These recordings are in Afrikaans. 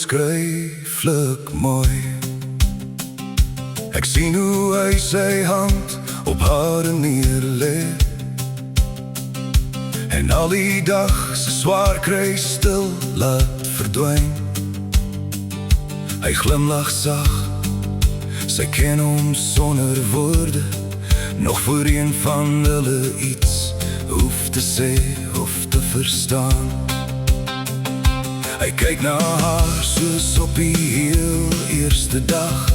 onbeskryflik mooi. Ek sien hoe hy sy hand op haar neerlê, en al die dag sy swaar kry stil laat verdwyn. Hy glimlag sag, sy ken hom sonder woorde, nog voor een van hulle iets hoef te sê of te verstaan. Hy kyk na haar soos op die heel eerste dag,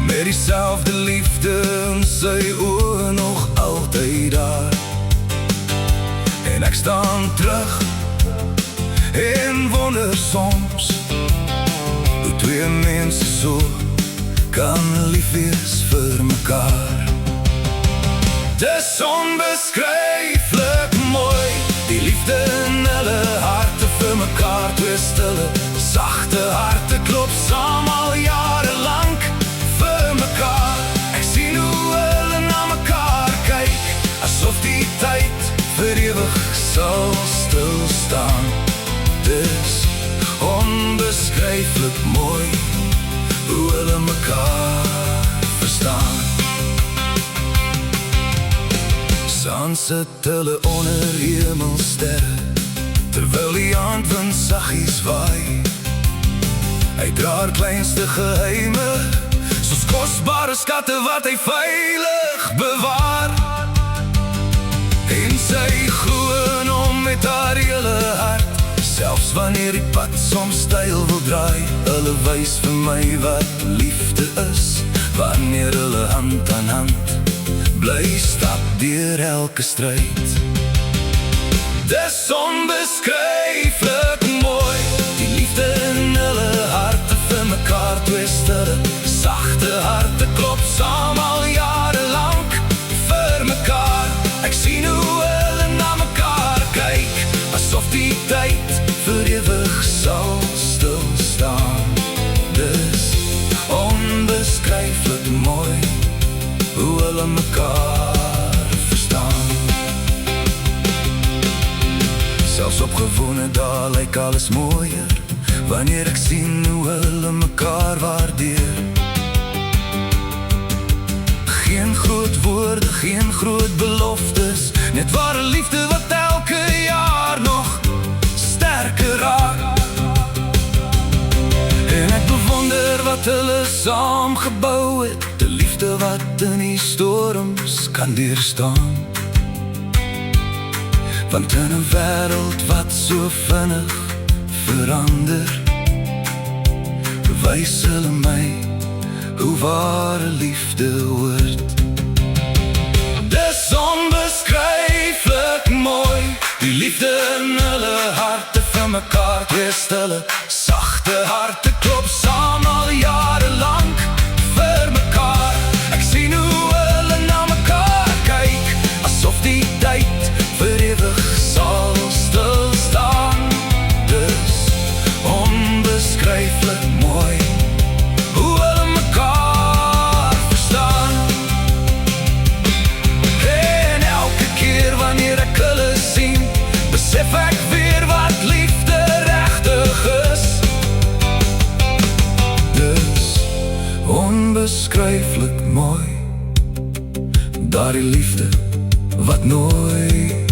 met diezelfde liefde in sy oë nog altyd daar. En ek staan terug en wonder soms hoe twee mense so kan lief wees vir mekaar. Dis onbeskryflik mooi, die liefde in hulle harte vir mekaar. Twee stille, sagte harte klop saam al jare lang vir mekaar. Ek sien hoe hulle na mekaar kyk, asof die tyd vir ewig sal stilstaan. Dis onbeskryflik mooi, hoe hulle mekaar verstaan. Saans sit hulle onder hemelsterre, terwyl die aandwind saggies waai. Hy dra haar kleinste geheime, soos kosbare skatte wat hy veilig bewaar. En sy glo in hom met haar hele hart, selfs wanneer die pad soms styl wil draai. Hulle wys vir my wat liefde is, wanneer hulle hand aan hand bly stap deur elke stryd. Dis onbeskryflik mooi, die liefde in hulle harte vir mekaar. Twee stille, sagte harte klop saam al jare lang vir mekaar. Ek sien hoe hulle na mekaar kyk, asof die tyd vir ewig sal stilstaan. Dis onbeskryflik mooi, hoe hulle mekaar verstaan. Selfs op gewone dae lyk alles mooier, wanneer ek sien hoe hulle mekaar waardeer. Geen groot woorde, geen groot beloftes, net ware liefde wat elke jaar nog sterker raak. En ek bewonder wat hulle saam gebou het, die liefde wat in die storms kan deurstaan. Want in 'n wêreld wat so vinnig verander, bewys hulle my hoe ware liefde hoort. Dis onbeskryflik mooi, die liefde in hulle harte vir mekaar. Twee stille, sagte harte klop saam al jare lang vir mekaar. Ek sien hoe hulle na mekaar kyk, asof die tyd vir ewig sal stilstaan. Dis onbeskryflik mooi, hoe hulle mekaar verstaan. En elke keer wanneer ek hulle sien, besef ek weer wat liefde regtig is. Dis onbeskryflik mooi, daardie liefde wat nooit